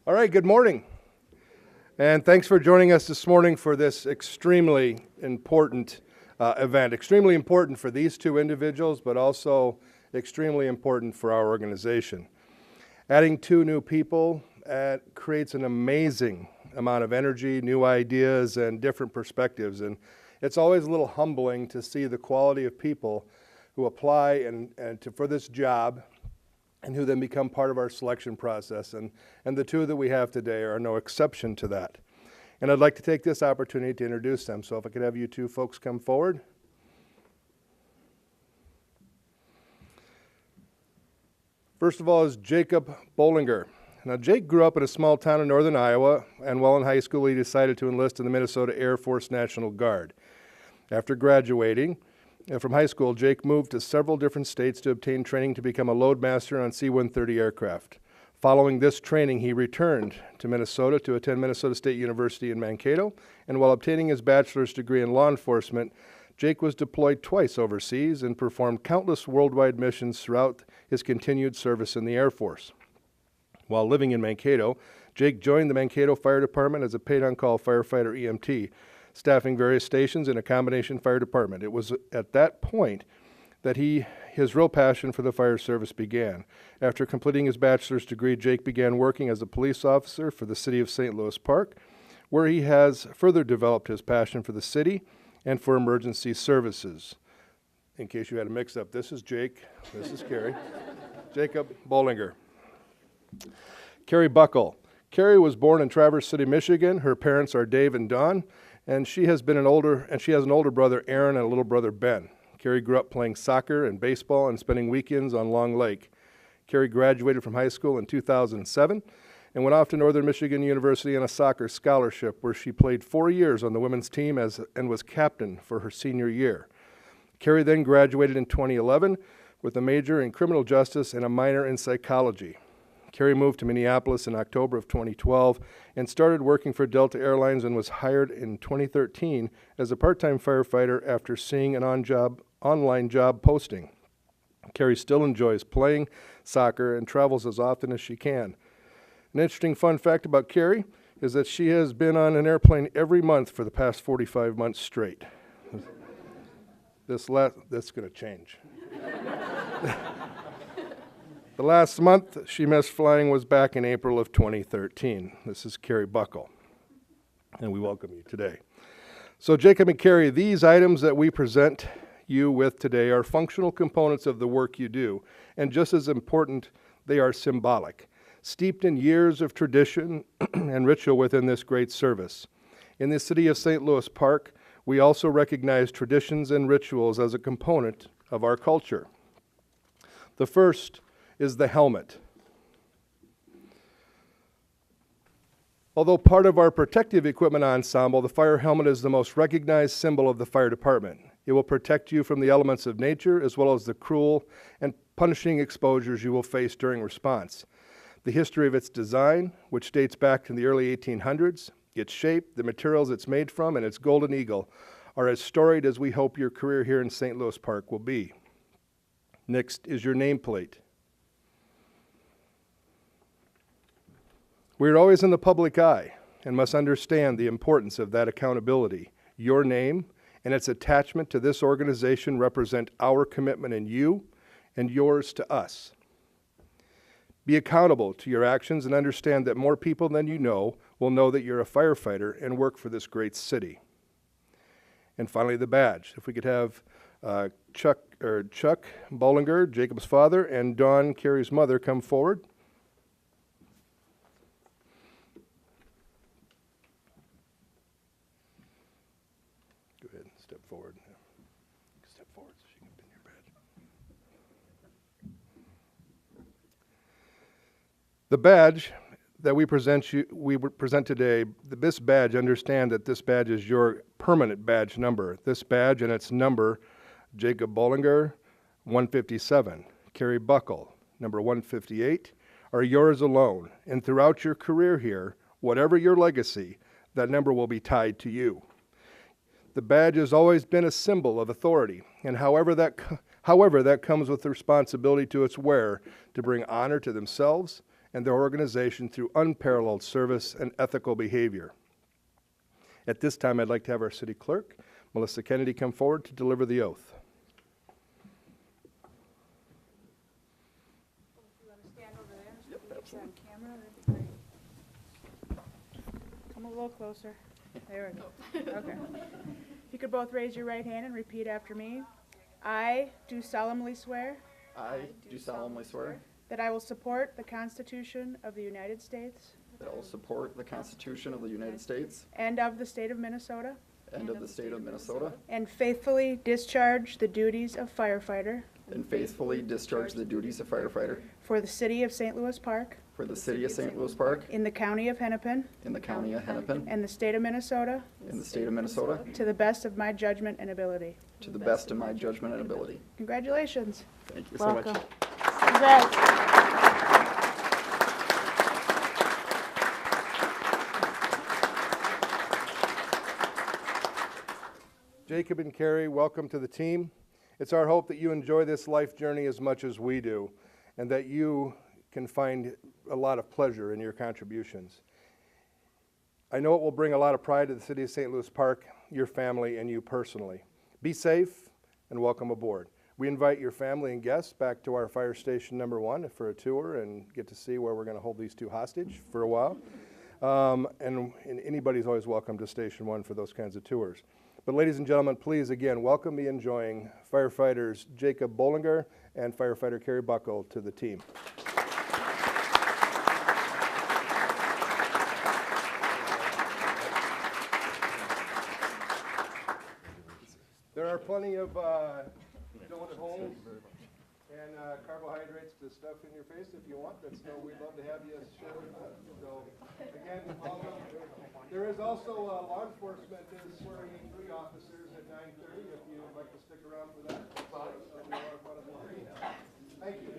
All right, good morning. And thanks for joining us this morning for this extremely important event. Extremely important for these two individuals, but also extremely important for our organization. Adding two new people creates an amazing amount of energy, new ideas, and different perspectives. And it's always a little humbling to see the quality of people who apply for this job and who then become part of our selection process. And the two that we have today are no exception to that. And I'd like to take this opportunity to introduce them. So if I could have you two folks come forward. First of all is Jacob Bolinger. Now, Jake grew up in a small town in northern Iowa, and while in high school, he decided to enlist in the Minnesota Air Force National Guard. After graduating from high school, Jake moved to several different states to obtain training to become a loadmaster on C-130 aircraft. Following this training, he returned to Minnesota to attend Minnesota State University in Mankato, and while obtaining his bachelor's degree in law enforcement, Jake was deployed twice overseas and performed countless worldwide missions throughout his continued service in the Air Force. While living in Mankato, Jake joined the Mankato Fire Department as a paid-on-call firefighter EMT, staffing various stations in a combination fire department. It was at that point that his real passion for the fire service began. After completing his bachelor's degree, Jake began working as a police officer for the city of St. Louis Park, where he has further developed his passion for the city and for emergency services. In case you had a mix-up, this is Jake, this is Kari. Jacob Bolinger. Kari Buckel. Kari was born in Traverse City, Michigan. Her parents are Dave and Dawn, and she has an older brother, Aaron, and a little brother, Ben. Kari grew up playing soccer and baseball and spending weekends on Long Lake. Kari graduated from high school in 2007 and went off to Northern Michigan University on a soccer scholarship where she played 4 years on the women's team and was captain for her senior year. Kari then graduated in 2011 with a major in criminal justice and a minor in psychology. Kari moved to Minneapolis in October of 2012 and started working for Delta Airlines and was hired in 2013 as a part-time firefighter after seeing an online job posting. Kari still enjoys playing soccer and travels as often as she can. An interesting fun fact about Kari is that she has been on an airplane every month for the past 45 months straight. That's going to change. The last month she missed flying was back in April of 2013. This is Kari Buckel, and we welcome you today. So Jacob and Kari, these items that we present you with today are functional components of the work you do, and just as important, they are symbolic, steeped in years of tradition and ritual within this great service. In the city of St. Louis Park, we also recognize traditions and rituals as a component of our culture. The first is the helmet. Although part of our protective equipment ensemble, the fire helmet is the most recognized symbol of the fire department. It will protect you from the elements of nature as well as the cruel and punishing exposures you will face during response. The history of its design, which dates back to the early 1800s, its shape, the materials it's made from, and its golden eagle are as storied as we hope your career here in St. Louis Park will be. Next is your nameplate. We are always in the public eye and must understand the importance of that accountability. Your name and its attachment to this organization represent our commitment in you and yours to us. Be accountable to your actions and understand that more people than you know will know that you're a firefighter and work for this great city. And finally, the badge. If we could have Chuck Bolinger, Jacob's father, and Dawn, Kari's mother, come forward. Step forward. Step forward so she can pin your badge. The badge that we present today, this badge, understand that this badge is your permanent badge number. This badge and its number, Jacob Bolinger, 157, Kari Buckel, number 158, are yours alone. And throughout your career here, whatever your legacy, that number will be tied to you. The badge has always been a symbol of authority, and however that comes with the responsibility to its wearer to bring honor to themselves and their organization through unparalleled service and ethical behavior. At this time, I'd like to have our City Clerk, Melissa Kennedy, come forward to deliver the oath. You want to stand over there? Yep, absolutely. On camera, that'd be great. Come a little closer. There we go. Okay. If you could both raise your right hand and repeat after me. I do solemnly swear I do solemnly swear that I will support the Constitution of the United States that I will support the Constitution of the United States and of the state of Minnesota, and of the state of Minnesota, and faithfully discharge the duties of firefighter and faithfully discharge the duties of firefighter for the city of St. Louis Park, for the city of St. Louis Park, in the county of Hennepin, in the county of Hennepin, and the state of Minnesota, in the state of Minnesota, to the best of my judgment and ability. to the best of my judgment and ability. Congratulations. Thank you so much. Welcome. Congrats. Jacob and Kari, welcome to the team. It's our hope that you enjoy this life journey as much as we do, and that you can find a lot of pleasure in your contributions. I know it will bring a lot of pride to the city of St. Louis Park, your family, and you personally. Be safe and welcome aboard. We invite your family and guests back to our fire station number 1 for a tour and get to see where we're going to hold these two hostage for a while. And anybody's always welcome to Station 1 for those kinds of tours. But ladies and gentlemen, please again welcome me enjoying firefighters Jacob Bolinger and firefighter Kari Buckel to the team. There are plenty of donut holes and carbohydrates to stuff in your face if you want. We'd love to have you share with us. So again, welcome. There is also law enforcement is swearing in 3 officers at 9:30 if you'd like to stick around for that. Thank you.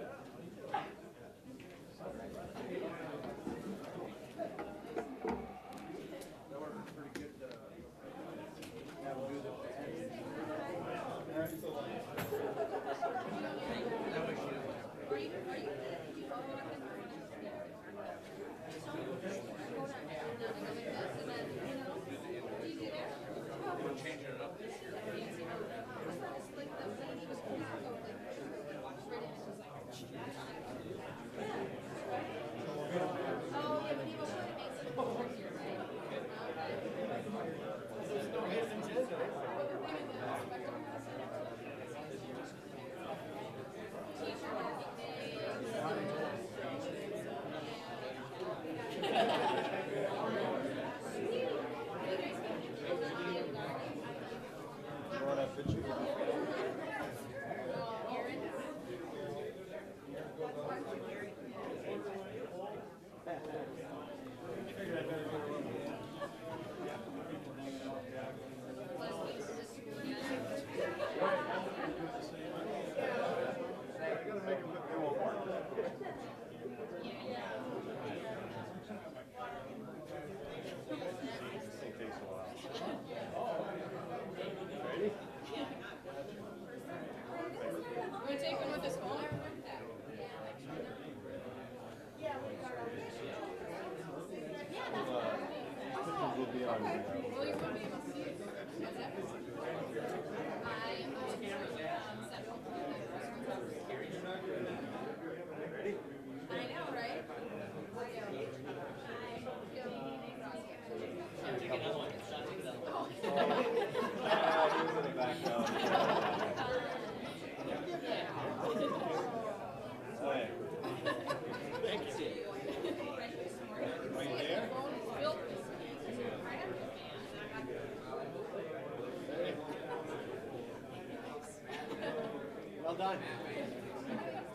Well done.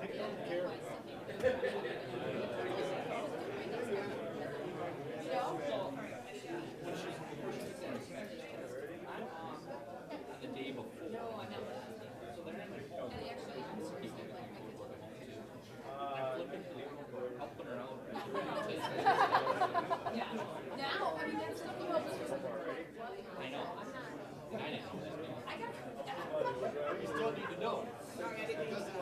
Take care. The day before. No, I know. So they're in the home. And actually, I'm supposed to like my kids at home too. I'm flipping to the remote, helping her out. Yeah. Now, I mean, that's stuff you always was like, what? I know. I'm not. I know. I got. You still need to know. Sorry, I didn't.